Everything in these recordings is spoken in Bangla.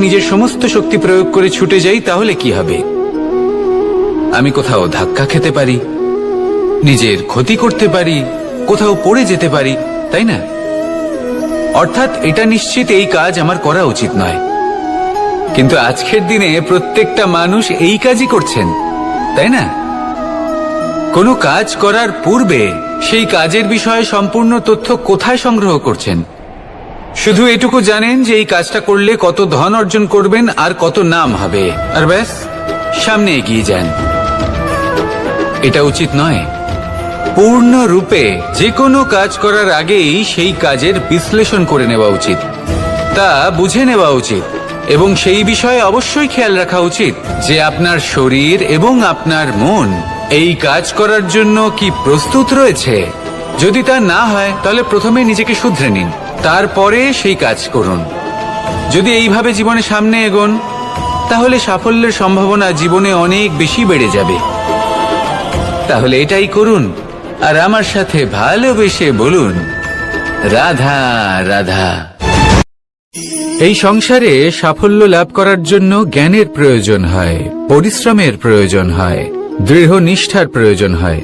নিজের সমস্ত শক্তি প্রয়োগ করে ছুটে যাই তাহলে কি হবে? আমি কোথাও ধাক্কা খেতে পারি, নিজের ক্ষতি করতে পারি, কোথাও পড়ে যেতে পারি, তাই না? অর্থাৎ এটা নিশ্চিত এই কাজ আমার করা উচিত নয়। কিন্তু আজকের দিনে প্রত্যেকটা মানুষ এই কাজই করছেন, তাই না? কোনো কাজ করার পূর্বে সেই কাজের বিষয়ে সম্পূর্ণ তথ্য কোথায় সংগ্রহ করছেন? শুধু এটুকু জানেন যে এই কাজটা করলে কত ধন অর্জন করবেন আর কত নাম হবে, আর ব্যাস সামনে এগিয়ে যান। এটা উচিত নয়। পূর্ণরূপে যে কোনো কাজ করার আগেই সেই কাজের বিশ্লেষণ করে নেওয়া উচিত, তা বুঝে নেওয়া উচিত এবং সেই বিষয়ে অবশ্যই খেয়াল রাখা উচিত যে আপনার শরীর এবং আপনার মন এই কাজ করার জন্য কি প্রস্তুত রয়েছে। যদি তা না হয় তাহলে প্রথমে নিজেকে শুধরে নিন, তারপরে সেই কাজ করুন। যদি এইভাবে জীবনে সামনে এগোন তাহলে সাফল্যের সম্ভাবনা জীবনে অনেক বেশি বেড়ে যাবে। তাহলে এটাই করুন আর আমার সাথে ভালোবেসে বলুন, রাধা রাধা। এই সংসারে সাফল্য লাভ করার জন্য জ্ঞানের প্রয়োজন হয়, পরিশ্রমের প্রয়োজন হয়, দৃঢ় নিষ্ঠার প্রয়োজন হয়,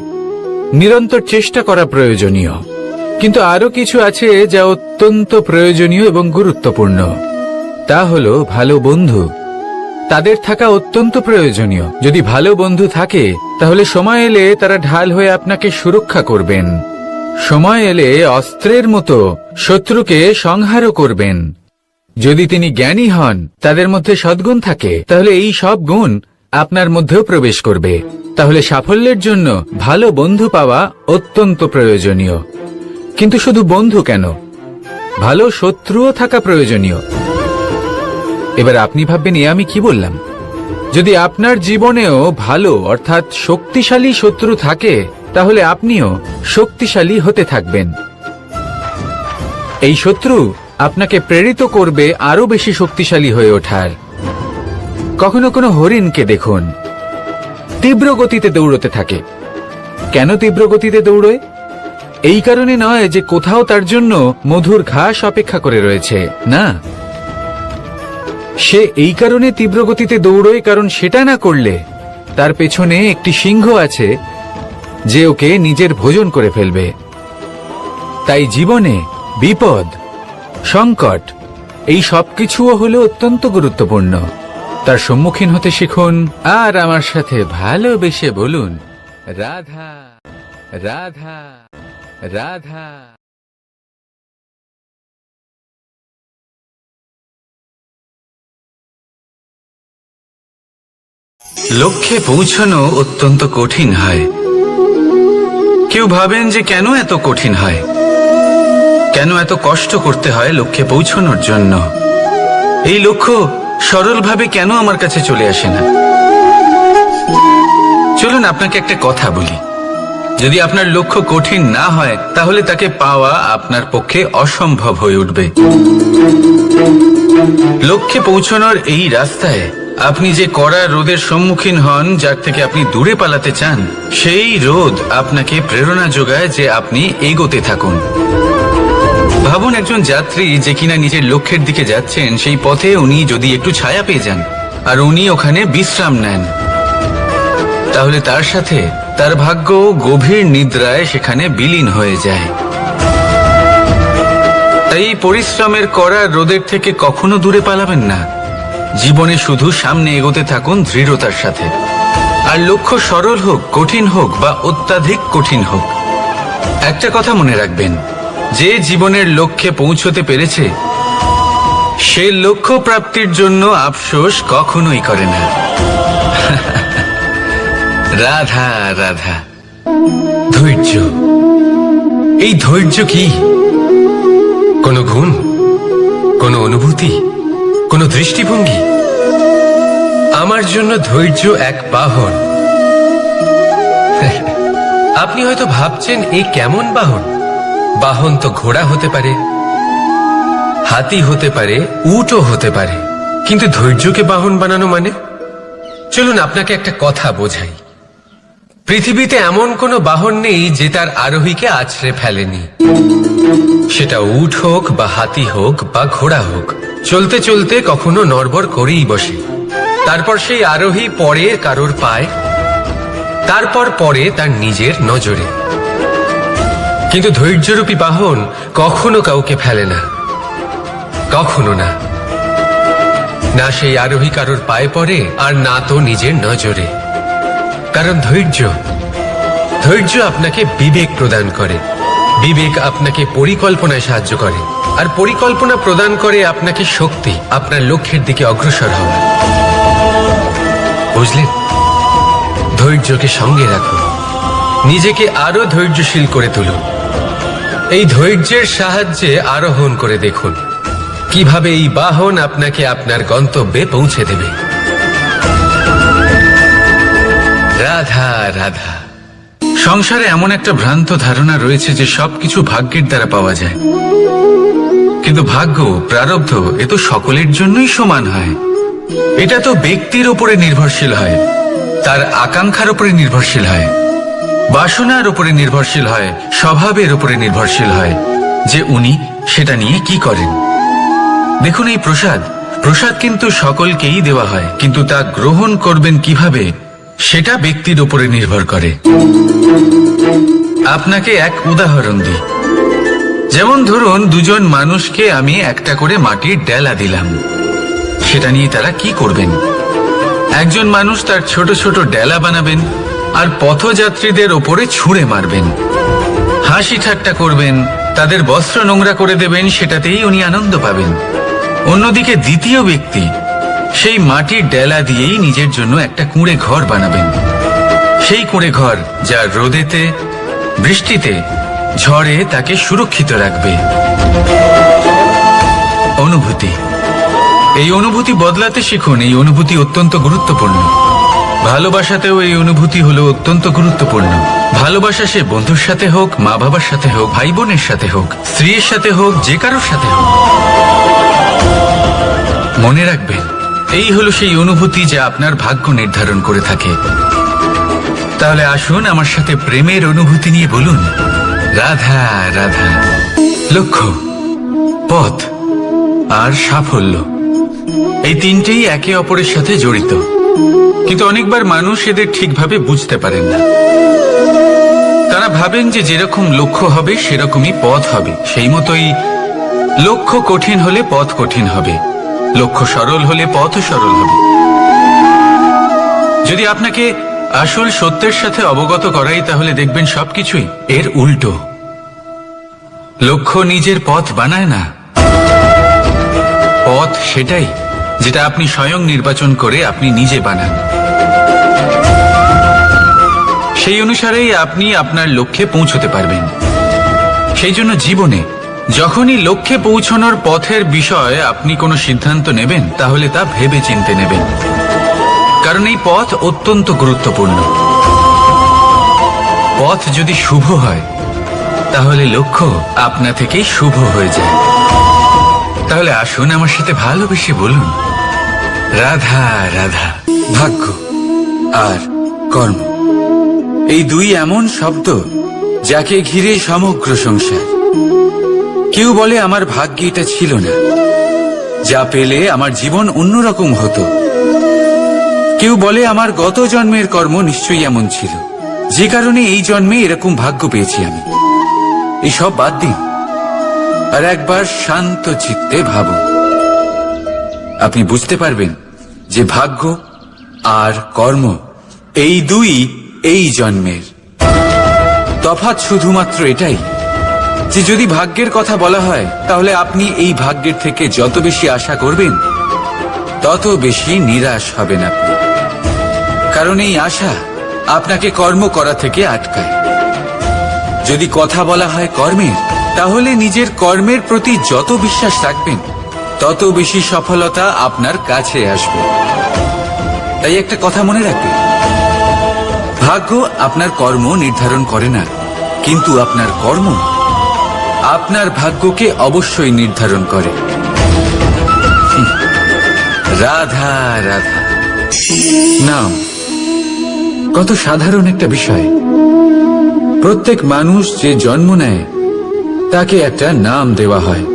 নিরন্তর চেষ্টা করা প্রয়োজনীয়। কিন্তু আরো কিছু আছে যা অত্যন্ত প্রয়োজনীয় এবং গুরুত্বপূর্ণ। তা হলো ভালো বন্ধু। তাদের থাকা অত্যন্ত প্রয়োজনীয়। যদি ভালো বন্ধু থাকে তাহলে সময় এলে তারা ঢাল হয়ে আপনাকে সুরক্ষা করবেন। সময় এলে অস্ত্রের মতো শত্রুকে সংহারও করবেন। যদি তিনি জ্ঞানী হন, তাদের মধ্যে সদ্গুণ থাকে, তাহলে এই সব গুণ আপনার মধ্যেও প্রবেশ করবে। তাহলে সাফল্যের জন্য ভালো বন্ধু পাওয়া অত্যন্ত প্রয়োজনীয়। কিন্তু শুধু বন্ধু কেন, ভালো শত্রুও থাকা প্রয়োজনীয়। এবার আপনি ভাববেন, এ আমি কি বললাম? যদি আপনার জীবনেও ভালো অর্থাৎ শক্তিশালী শত্রু থাকে তাহলে আপনিও শক্তিশালী হতে থাকবেন। এই শত্রু আপনাকে প্রেরিত করবে আরো বেশি শক্তিশালী হয়ে ওঠার। কখনো কোনো হরিণকে দেখুন, তীব্র গতিতে দৌড়তে থাকে। কেন তীব্র গতিতে দৌড়য়? এই কারণে নয় যে কোথাও তার জন্য মধুর ঘাস অপেক্ষা করে রয়েছে, না। সে এই কারণে তীব্র গতিতে দৌড়য় কারণ সেটা না করলে তার পেছনে একটি সিংহ আছে যে ওকে নিজের ভোজন করে ফেলবে। তাই জীবনে বিপদ, সংকট এই সবকিছুও হলো অত্যন্ত গুরুত্বপূর্ণ। তার সম্মুখীন হতে শিখুন আর আমার সাথে ভালোবেসে বলুন, রাধা রাধা রাধা। লক্ষ্যে পৌঁছানো অত্যন্ত কঠিন হয়। কেউ ভাবেন যে কেন এত কঠিন হয়, কেন এত কষ্ট করতে হয় লক্ষ্যে পৌঁছানোর জন্য। এই লক্ষ্য সরলভাবে কেন আমার কাছে চলে আসে না? চলুন আপনাকে একটা কথা বলি, যদি আপনার লক্ষ্য কঠিন না হয় তাহলে তাকে পাওয়া আপনার পক্ষে অসম্ভব হয়ে উঠবে। লক্ষ্যে পৌঁছানোর এই রাস্তায় আপনি যে কড়া রোদের সম্মুখীন হন, যার থেকে আপনি দূরে পালাতে চান, সেই রোদ আপনাকে প্রেরণা যোগায় যে আপনি এগোতে থাকুন। ভাবুন একজন যাত্রী যে কিনা নিজের লক্ষ্যের দিকে যাচ্ছেন, সেই পথে উনি যদি একটু ছায়া পেয়ে যান আর উনি ওখানে বিশ্রাম নেন, তাহলে তার সাথে তার ভাগ্য গভীর নিদ্রায় সেখানে বিলীন হয়ে যায়। তাই পরিশ্রমের কড়া রোদের থেকে কখনো দূরে পালাবেন না। জীবনে শুধু সামনে এগোতে থাকুন দৃঢ়তার সাথে। আর লক্ষ্য সরল হোক, কঠিন হোক বা অত্যাধিক কঠিন হোক, একটা কথা মনে রাখবেন, যে জীবনের লক্ষ্যে পৌঁছতে পেরেছে সে লক্ষ্য প্রাপ্তির জন্য আফসোস কখনোই করে না। রাধা রাধা। ধৈর্য, এই ধৈর্য কি কোনো গুণ, কোনো অনুভূতি, কোনো দৃষ্টিভঙ্গি? আমার জন্য ধৈর্য এক বাহন। আপনি হয়তো ভাবছেন, এই কেমন বাহন? বাহন তো ঘোড়া হতে পারে, হাতি হতে পারে, উটও হতে পারে, কিন্তু ধৈর্যকে বাহন বানানো মানে? চলুন আপনাকে একটা কথা বোঝাই। পৃথিবীতে এমন কোনো বাহন নেই যে তার আরোহীকে আছড়ে ফেলেনি। সেটা উট হোক বা হাতি হোক বা ঘোড়া হোক, চলতে চলতে কখনো নড়বড় করেই বসে। তারপর সেই আরোহী পরে কারোর পায়, তারপর পরে তার নিজের নজরে। কিন্তু ধৈর্যরূপী বাহন কখনো কাউকে ফেলে না, কখনো না। না সেই আরোহী কারোর পায়ে পড়ে, আর না তো নিজের নজরে। কারণ ধৈর্য আপনাকে বিবেক প্রদান করে, বিবেক আপনাকে পরিকল্পনায় সাহায্য করে, আর পরিকল্পনা প্রদান করে আপনাকে শক্তি, আপনার লক্ষ্যের দিকে অগ্রসর হওয়া। বুঝলেন? ধৈর্যকে সঙ্গে রাখুন, নিজেকে আরো ধৈর্যশীল করে তুলুন। এই ধৈর্যের সাহায্যে আরোহণ করে দেখুন কিভাবে এই বাহন আপনাকে আপনার গন্তব্যে পৌঁছে দেবে। রাধা রাধা। সংসারে এমন একটা ভ্রান্ত ধারণা রয়েছে যে সবকিছু ভাগ্যের দ্বারা পাওয়া যায়, কিন্তু ভাগ্য, প্রারব্ধ এ তো সকলের জন্যই সমান হয়। এটা তো ব্যক্তির উপরে নির্ভরশীল হয়, তার আকাঙ্ক্ষার উপরে নির্ভরশীল হয়, বাসনার উপরে নির্ভরশীল হয়, স্বভাবের উপরে নির্ভরশীল হয় যে উনি সেটা নিয়ে কি করেন। দেখুন, এই প্রসাদ কিন্তু সকলকেই দেওয়া হয়, কিন্তু তা গ্রহণ করবেন কিভাবে সেটা ব্যক্তির উপরে নির্ভর করে। আপনাকে এক উদাহরণ দিই। যেমন ধরুন, দুজন মানুষকে আমি একটা করে মাটির ডেলা দিলাম, সেটা নিয়ে তারা কি করবেন? একজন মানুষ তার ছোট ছোট ডেলা বানাবেন আর পথযাত্রীদের ওপরে ছুঁড়ে মারবেন, হাসি ঠাট্টা করবেন, তাদের বস্ত্র নোংরা করে দেবেন, সেটাতেই উনি আনন্দ পাবেন। অন্যদিকে দ্বিতীয় ব্যক্তি সেই মাটির ডেলা দিয়েই নিজের জন্য একটা কুঁড়ে ঘর বানাবেন। সেই কুঁড়ে ঘর যা রোদেতে, বৃষ্টিতে, ঝড়ে তাকে সুরক্ষিত রাখবে। অনুভূতি, এই অনুভূতি বদলাতে শিখুন। এই অনুভূতি অত্যন্ত গুরুত্বপূর্ণ। ভালোবাসাতেও এই অনুভূতি হলো অত্যন্ত গুরুত্বপূর্ণ। ভালোবাসা সে বন্ধুর সাথে হোক, মা বাবার সাথে হোক, ভাই বোনের সাথে হোক, স্ত্রীর সাথে হোক, যে কারোর সাথে হোক। মনে রাখবেন, এই হলো সেই অনুভূতি যা আপনার ভাগ্য নির্ধারণ করে থাকে। তাহলে আসুন আমার সাথে প্রেমের অনুভূতি নিয়ে বলুন, রাধা রাধা। লক্ষ্য, পথ আর সাফল্য, এই তিনটেই একে অপরের সাথে জড়িত, কিন্তু অনেকবার মানুষ এদের ঠিকভাবে বুঝতে পারেন না। তারা ভাবেন যে যেরকম লক্ষ্য হবে সেরকমই পথ হবে, সেই মতোই লক্ষ্য কঠিন হলে পথ কঠিন হবে, লক্ষ্য সরল হলে পথও সরল হবে। যদি আপনাকে আসল সত্যের সাথে অবগত করাই, তাহলে দেখবেন সবকিছুই এর উল্টো। লক্ষ্য নিজের পথ বানায় না, পথ সেটাই যেটা আপনি স্বয়ং নির্বাচন করে আপনি নিজে বানান। সেই অনুসারেই আপনি আপনার লক্ষ্যে পৌঁছতে পারবেন। সেই জন্য জীবনে যখনই লক্ষ্যে পৌঁছানোর পথের বিষয়ে আপনি কোনো সিদ্ধান্ত নেবেন, তাহলে তা ভেবে চিন্তে নেবেন, কারণ এই পথ অত্যন্ত গুরুত্বপূর্ণ। পথ যদি শুভ হয়, তাহলে লক্ষ্য আপনা থেকেই শুভ হয়ে যায়। তাহলে আসুন আমার সাথে ভালোবেসে বলুন, রাধা রাধা। ভাগ্য আর কর্ম, এই দুই এমন শব্দ যাকে ঘিরে সমগ্র সংসার। কেউ বলে আমার ভাগ্যে এটা ছিল না, যা পেলে আমার জীবন অন্যরকম হতো। কেউ বলে আমার গত জন্মের কর্ম নিশ্চয়ই এমন ছিল, যে কারণে এই জন্মে এরকম ভাগ্য পেয়েছি আমি। এইসব বাদ দিন আর একবার শান্ত চিত্তে ভাবুন। আপনি বুঝতে পারবেন যে ভাগ্য আর কর্ম এই দুই এই জন্মের। তফাৎ শুধুমাত্র এটাই যে যদি ভাগ্যের কথা বলা হয়, তাহলে আপনি এই ভাগ্যের থেকে যত বেশি আশা করবেন, তত বেশি নিরাশ হবেন আপনি। কারণ এই আশা আপনাকে কর্ম করা থেকে আটকায়। যদি কথা বলা হয় কর্মের, তাহলে নিজের কর্মের প্রতি যত বিশ্বাস রাখবেন, তত বেশি সফলতা আপনার কাছে আসবে। তাই একটা কথা মনে রাখবেন, ভাগ্য আপনার কর্ম নির্ধারণ করে না, কিন্তু আপনার কর্ম আপনার ভাগ্যকে অবশ্যই নির্ধারণ করে। রাধা রাধা। নাম কত সাধারণ একটা বিষয়। প্রত্যেক মানুষ যে জন্ম নেয় তাকে একটা নাম দেওয়া হয়,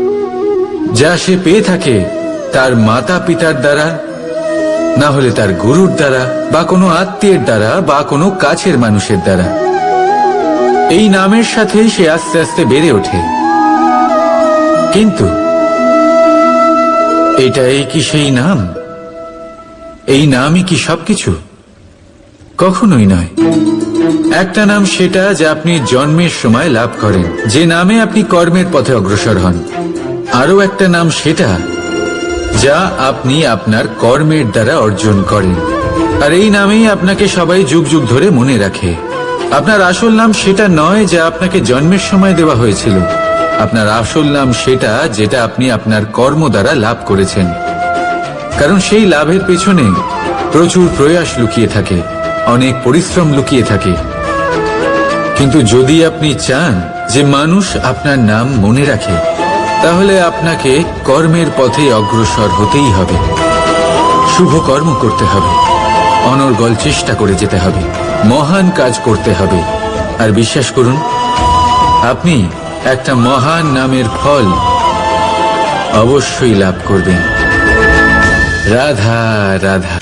যা সে পেয়ে থাকে তার মাতা পিতার দ্বারা, না হলে তার গুরুর দ্বারা, বা কোনো আত্মীয়ের দ্বারা, বা কোনো কাছের মানুষের দ্বারা। এই নামের সাথেই সে আস্তে আস্তে বেড়ে ওঠে। কিন্তু এটাই কি সেই নাম? এই নামই কি সবকিছু? কখনোই নয়। একটা নাম সেটা যা আপনি জন্মের সময় লাভ করেন, যে নামে আপনি কর্মের পথে অগ্রসর হন। আরও একটা নাম সেটা যা আপনি আপনার কর্মের দ্বারা অর্জন করেন, আর এই নামেই আপনাকে সবাই যুগ যুগ ধরে মনে রাখে। আপনার আসল নাম সেটা নয় যা আপনাকে জন্মের সময় দেওয়া হয়েছিল। আপনার আসল নাম সেটা যেটা আপনি আপনার কর্ম দ্বারা লাভ করেছেন, কারণ সেই লাভের পেছনে প্রচুর প্রয়াস লুকিয়ে থাকে, অনেক পরিশ্রম লুকিয়ে থাকে। কিন্তু যদি আপনি চান যে মানুষ আপনার নাম মনে রাখে, তাহলে আপনাকে কর্মের পথে অগ্রসর হতেই হবে, শুভ কর্ম করতে হবে, অনর্গল চেষ্টা করে যেতে হবে, মহান কাজ করতে হবে। আর বিশ্বাস করুন, আপনি একটা মহান নামের ফল অবশ্যই লাভ করবেন। রাধা রাধা।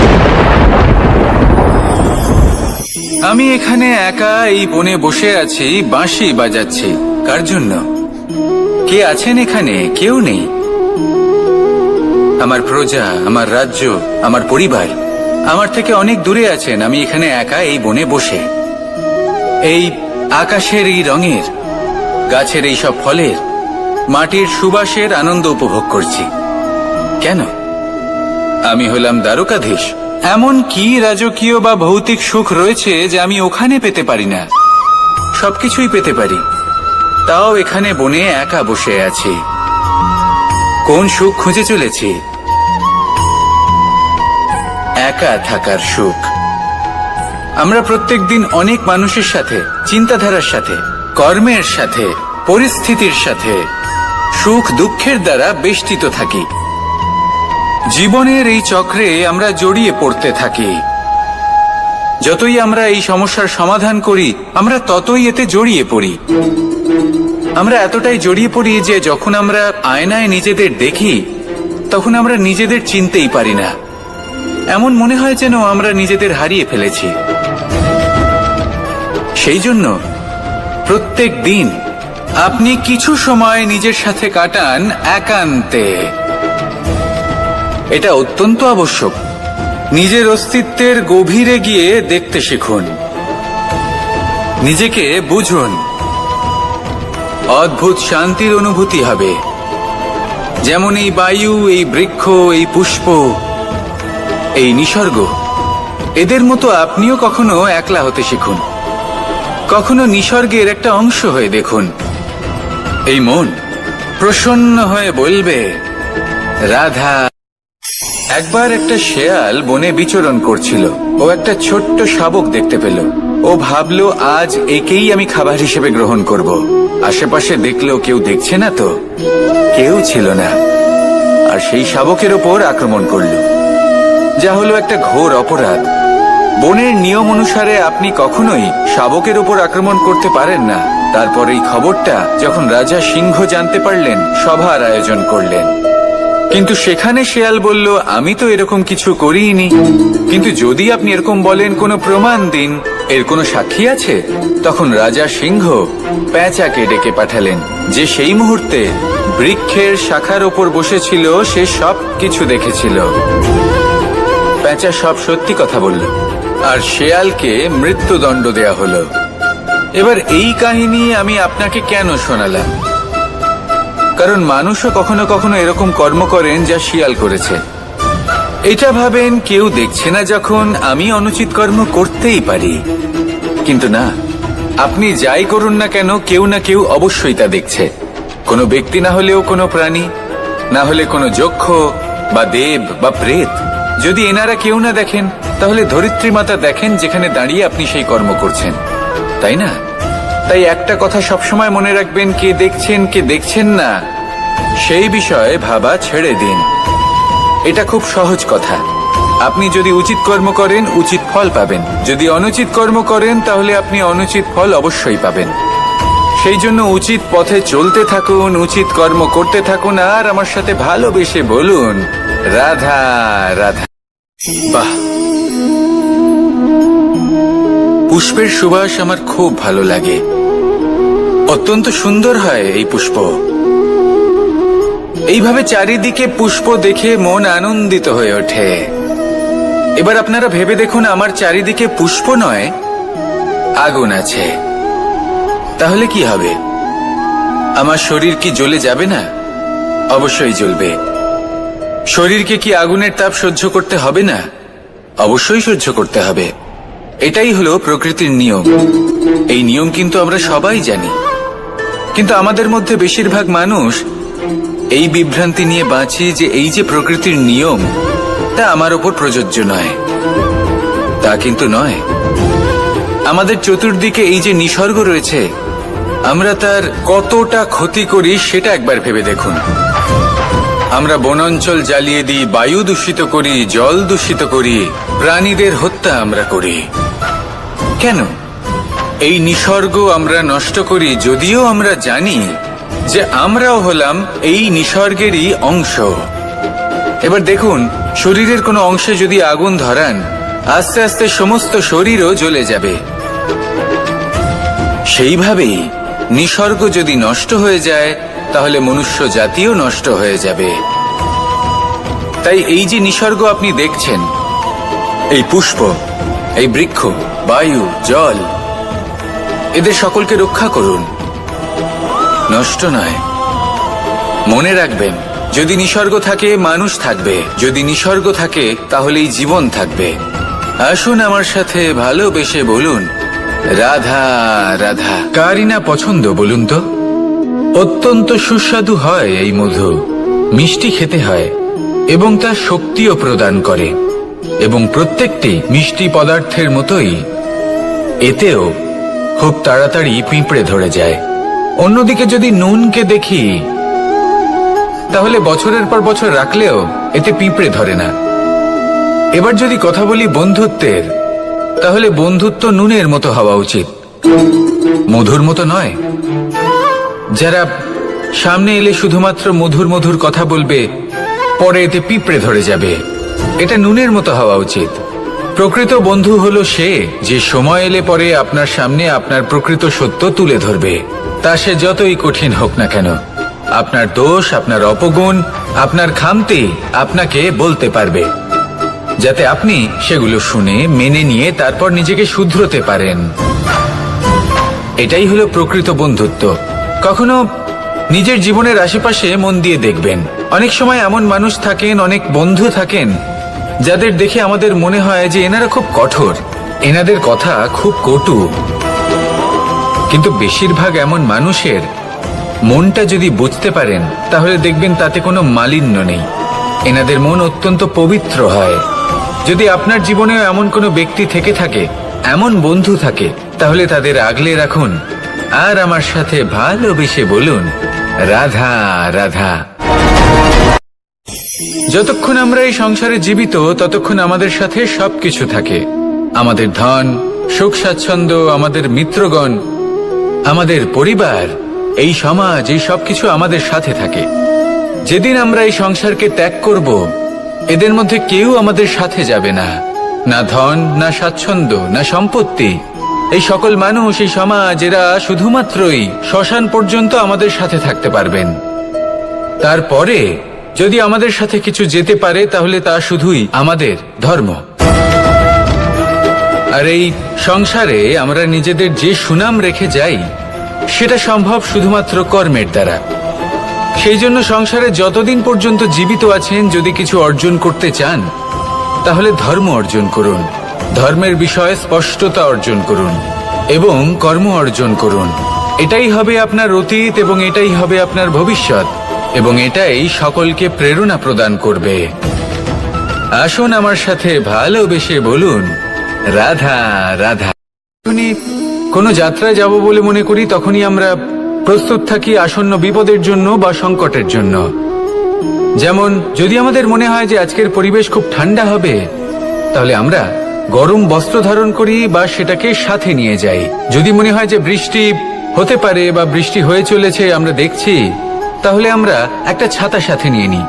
আমি এখানে একা এই বনে বসে আছি, বাঁশি বাজাচ্ছি। কার জন্য? কে আছেন এখানে? কেউ নেই। আমার প্রজা, আমার রাজ্য, আমার পরিবার আমার থেকে অনেক দূরে আছেন। আমি এখানে একা এই বনে বসে এই আকাশের এই রঙের, গাছের এই সব ফলের, মাটির সুবাসের আনন্দ উপভোগ করছি। কেন? আমি হলাম দ্বারকাধীশ। এমন কি রাজকীয় বা ভৌতিক সুখ রয়েছে যে আমি ওখানে পেতে পারি না? সবকিছুই পেতে পারি, তাও এখানে বনে একা বসে আছি। কোন সুখ খুঁজে চলেছি? একা থাকার সুখ। আমরা প্রত্যেকদিন অনেক মানুষের সাথে, চিন্তাধারার সাথে, কর্মের সাথে, পরিস্থিতির সাথে, সুখ দুঃখের দ্বারা বেষ্টিত থাকি। জীবনের এই চক্রে আমরা জড়িয়ে পড়তে থাকি। যতই আমরা এই সমস্যার সমাধান করি, আমরা ততই এতে জড়িয়ে পড়ি। আমরা এতটাই জড়িয়ে পড়ি যে যখন আমরা আয়নায় নিজেদের দেখি, তখন আমরা নিজেদের চিনতেই পারি না। এমন মনে হয় যেন আমরা নিজেদের হারিয়ে ফেলেছি। সেই জন্য প্রত্যেক দিন আপনি কিছু সময় নিজের সাথে কাটান একান্তে। এটা অত্যন্ত আবশ্যক। নিজের অস্তিত্বের গভীরে গিয়ে দেখতে শিখুন, নিজেকে বুঝুন। অদ্ভুত শান্তির অনুভূতি হবে। যেমন এই বায়ু, এই বৃক্ষ, এই পুষ্প, এই নিসর্গ, এদের মতো আপনিও কখনো একলা হতে শিখুন। কখনো নিসর্গের একটা অংশ হয়ে দেখুন। এই মন প্রসন্ন হয়ে বলবে, রাধা। একবার একটা শেয়াল বনে বিচরণ করছিল। ও একটা ছোট্ট শাবক দেখতে পেল। ও ভাবলো, আজ একেই আমি খাবার হিসেবে গ্রহণ করব। আশেপাশে দেখলো কেউ দেখছে না তো, কেউ ছিল না। আর সেই শাবকের ওপর আক্রমণ করলো, যা হলো একটা ঘোর অপরাধ। বনের নিয়ম অনুসারে আপনি কখনোই শাবকের উপর আক্রমণ করতে পারেন না। তারপর এই খবরটা যখন রাজা সিংহ জানতে পারলেন, সভার আয়োজন করলেন। কিন্তু সেখানে শেয়াল বলল, আমি তো এরকম কিছু করিনি। কিন্তু যদি আপনি এরকম বলেন, কোনো প্রমাণ দিন, এর কোনো সাক্ষী আছে? তখন রাজা সিংহ পেঁচাকে ডেকে পাঠালেন, যে সেই মুহূর্তে বৃক্ষের শাখার ওপর বসেছিল। সে সব কিছু দেখেছিল। পেঁচা সব সত্যি কথা বলল, আর শেয়ালকে মৃত্যুদণ্ড দেয়া হলো। এবার এই কাহিনী আমি আপনাকে কেন শোনালাম? কারণ মানুষও কখনো কখনো এরকম কর্ম করেন যা শিয়াল করেছে। এটা ভাবেন কেউ দেখছে না, যখন আমি অনুচিত কর্ম করতেই পারি। কিন্তু না, আপনি যাই করুন না কেন, কেউ না কেউ অবশ্যই তা দেখছে। কোনো ব্যক্তি না হলেও কোনো প্রাণী, না হলে কোনো যক্ষ বা দেব বা প্রেত। যদি এনারা কেউ না দেখেন, তাহলে ধরিত্রী মাতা দেখেন, যেখানে দাঁড়িয়ে আপনি সেই কর্ম করছেন, তাই না? তাই একটা কথা সবসময় মনে রাখবেন, কে দেখছেন কে দেখছেন না সেই বিষয়ে ভাবা ছেড়ে দিন। এটা খুব সহজ কথা। আপনি যদি উচিত কর্ম করেন, উচিত ফল পাবেন। যদি অনুচিত কর্ম করেন, তাহলে আপনি অনুচিত ফল অবশ্যই পাবেন। সেই জন্য উচিত পথে চলতে থাকুন, উচিত কর্ম করতে থাকুন, আর আমার সাথে ভালোবেসে বলুন রাধা রাধা। বাহ, পুষ্পের সুবাস আমার খুব ভালো লাগে। অত্যন্ত সুন্দর হয় এই পুষ্প। এইভাবে চারিদিকে পুষ্প দেখে মন আনন্দিত হয়ে ওঠে। এবার আপনারা ভেবে দেখুন, আমার চারিদিকে পুষ্প নয়, আগুন আছে। তাহলে কি হবে? আমার শরীর কি জ্বলে যাবে না? অবশ্যই জ্বলবে। শরীরকে কি আগুনের তাপ সহ্য করতে হবে না? অবশ্যই সহ্য করতে হবে। এটাই হলো প্রকৃতির নিয়ম। এই নিয়ম কিন্তু আমরা সবাই জানি, কিন্তু আমাদের মধ্যে বেশিরভাগ মানুষ এই বিভ্রান্তি নিয়ে বাঁচি যে এই যে প্রকৃতির নিয়ম, তা আমার ওপর প্রযোজ্য নয়। তা কিন্তু নয়। আমাদের চতুর্দিকে এই যে নিসর্গ রয়েছে, আমরা তার কতটা ক্ষতি করি সেটা একবার ভেবে দেখুন। আমরা বনাঞ্চল জ্বালিয়ে দিই, বায়ু দূষিত করি, জল দূষিত করি, প্রাণীদের হত্যা আমরা করি। কেন? এই নিসর্গ আমরা নষ্ট করি, যদিও আমরা জানি যে আমরাও হলাম এই নিসর্গেরই অংশ। এবার দেখুন, শরীরের কোনো অংশে যদি আগুন ধরান, আস্তে আস্তে সমস্ত শরীরও জ্বলে যাবে। সেইভাবেই নিসর্গ যদি নষ্ট হয়ে যায়, তাহলে মনুষ্য জাতিও নষ্ট হয়ে যাবে। তাই এই যে নিসর্গ আপনি দেখছেন, এই পুষ্প, এই বৃক্ষ, বায়ু, জল, এদের সকলকে রক্ষা করুন, নষ্ট নয়। মনে রাখবেন, যদি নিসর্গ থাকে মানুষ থাকবে, যদি নিসর্গ থাকে তাহলেই জীবন থাকবে। আসুন আমার সাথে ভালোবেসে বলুন রাধা রাধা। কারই না পছন্দ বলুন তো? অত্যন্ত সুস্বাদু হয় এই মধু, মিষ্টি খেতে হয় এবং তা শক্তিও প্রদান করে। এবং প্রত্যেকটি মিষ্টি পদার্থের মতোই এতেও খুব তাড়াতাড়ি পিঁপড়ে ধরে যায়। অন্যদিকে যদি নুনকে দেখি, তাহলে বছরের পর বছর রাখলেও এতে পিঁপড়ে ধরে না। এবার যদি কথা বলি বন্ধুত্বের, তাহলে বন্ধুত্ব নুনের মতো হওয়া উচিত, মধুর মতো নয়। যারা সামনে এলে শুধুমাত্র মধুর মধুর কথা বলবে, পরে এতে পিঁপড়ে ধরে যাবে, এটা নুনের মতো হওয়া উচিত। প্রকৃত বন্ধু হলো সে যে সময় এলে পরে আপনার সামনে আপনার প্রকৃত সত্য তুলে ধরবে, তা সে যতই কঠিন হোক না কেন। আপনার দোষ, আপনার অপগুণ, আপনার খামতি আপনাকে বলতে পারবে, যাতে আপনি সেগুলো শুনে মেনে নিয়ে তারপর নিজেকে শুধরোতে পারেন। এটাই হলো প্রকৃত বন্ধুত্ব। কখনো নিজের জীবনের আশেপাশে মন দিয়ে দেখবেন, অনেক সময় এমন মানুষ থাকেন, অনেক বন্ধু থাকেন, যাদের দেখে আমাদের মনে হয় যে এনারা খুব কঠোর, এনাদের কথা খুব কটু। কিন্তু বেশিরভাগ এমন মানুষের মনটা যদি বুঝতে পারেন, তাহলে দেখবেন তাতে কোনো মালিন্য নেই। এনাদের মন অত্যন্ত পবিত্র হয়। যদি আপনার জীবনেও এমন কোনো ব্যক্তি থেকে থাকে, এমন বন্ধু থাকে, তাহলে তাদের আগলে রাখুন আর আমার সাথে ভালোবেসে বলুন রাধা রাধা। যতক্ষণ আমরা এই সংসারে জীবিত, ততক্ষণ আমাদের সাথে সবকিছু থাকে। আমাদের ধন, সুখ স্বাচ্ছন্দ্য, আমাদের মিত্রগণ, আমাদের পরিবার, এই সমাজ, এই সবকিছু আমাদের সাথে থাকে। যেদিন আমরা এই সংসারকে ত্যাগ করব, এদের মধ্যে কেউ আমাদের সাথে যাবে না, না ধন, না স্বাচ্ছন্দ্য, না সম্পত্তি। এই সকল মানুষ, এই সমাজ, এরা শুধুমাত্রই শ্মশান পর্যন্ত আমাদের সাথে থাকতে পারবেন। তারপরে যদি আমাদের সাথে কিছু যেতে পারে, তাহলে তা শুধুই আমাদের ধর্ম। আর এই সংসারে আমরা নিজেদের যে সুনাম রেখে যাই, সেটা সম্ভব শুধুমাত্র কর্মের দ্বারা। সেই জন্য সংসারে যতদিন পর্যন্ত জীবিত আছেন, যদি কিছু অর্জন করতে চান, তাহলে ধর্ম অর্জন করুন, ধর্মের বিষয়ে স্পষ্টতা অর্জন করুন এবং কর্ম অর্জন করুন। এটাই হবে আপনার অতীত এবং এটাই হবে আপনার ভবিষ্যৎ, এবং এটাই সকলকে প্রেরণা প্রদান করবে। আসুন আমার সাথে ভালোবেসে বলুন রাধা রাধা। যখনই কোনো যাত্রায় যাব বলে মনে করি, তখনই আমরা প্রস্তুত থাকি আসন্ন বিপদের জন্য বা সংকটের জন্য। যেমন যদি আমাদের মনে হয় যে আজকের পরিবেশ খুব ঠান্ডা হবে, তাহলে আমরা গরম বস্ত্র ধারণ করি বা সেটাকে সাথে নিয়ে যাই। যদি মনে হয় যে বৃষ্টি হতে পারে বা বৃষ্টি হয়ে চলেছে আমরা দেখছি, তাহলে আমরা একটা ছাতা সাথে নিয়ে নিই।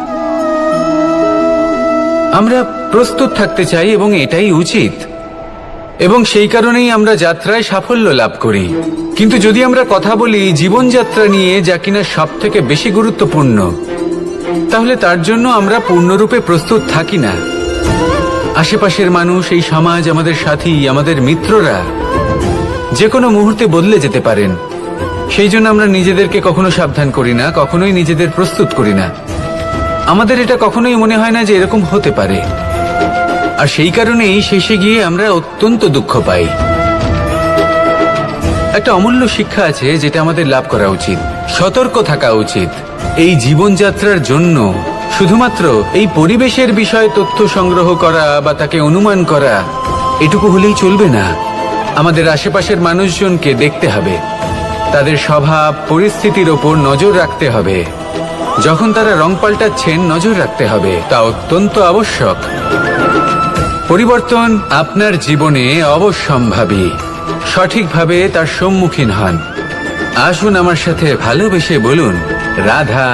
আমরা প্রস্তুত থাকতে চাই এবং এটাই উচিত, এবং সেই কারণেই আমরা যাত্রায় সাফল্য লাভ করি। কিন্তু যদি আমরা কথা বলি জীবনযাত্রা নিয়ে, যা কিনা সব থেকে বেশি গুরুত্বপূর্ণ, তাহলে তার জন্য আমরা পূর্ণরূপে প্রস্তুত থাকি না। আশেপাশের মানুষ, এই সমাজ, আমাদের সাথী, আমাদের মিত্ররা যে কোনো মুহূর্তে বদলে যেতে পারেন। সেই জন্য আমরা নিজেদেরকে কখনো সাবধান করি না, কখনোই নিজেদের প্রস্তুত করি না। আমাদের এটা কখনোই মনে হয় না যে এরকম হতে পারে, আর সেই কারণেই শেষে গিয়ে আমরা অত্যন্ত দুঃখ পাই। একটা অমূল্য শিক্ষা আছে যেটা আমাদের লাভ করা উচিত, সতর্ক থাকা উচিত। এই জীবনযাত্রার জন্য শুধুমাত্র এই পরিবেশের বিষয়ে তথ্য সংগ্রহ করা বা তাকে অনুমান করা এটুকু হলেই চলবে না। আমাদের আশেপাশের মানুষজনকে দেখতে হবে, তাদের স্বভাব পরিস্থিতির ওপর নজর রাখতে হবে। যখন তারা রং পাল্টাচ্ছেন নজর রাখতে হবে, তা অত্যন্ত আবশ্যক। পরিবর্তন আপনার জীবনে অবশ্যম্ভাবী, সঠিকভাবে তার সম্মুখীন হন। আসুন আমার সাথে ভালোবেসে বলুন রাধা।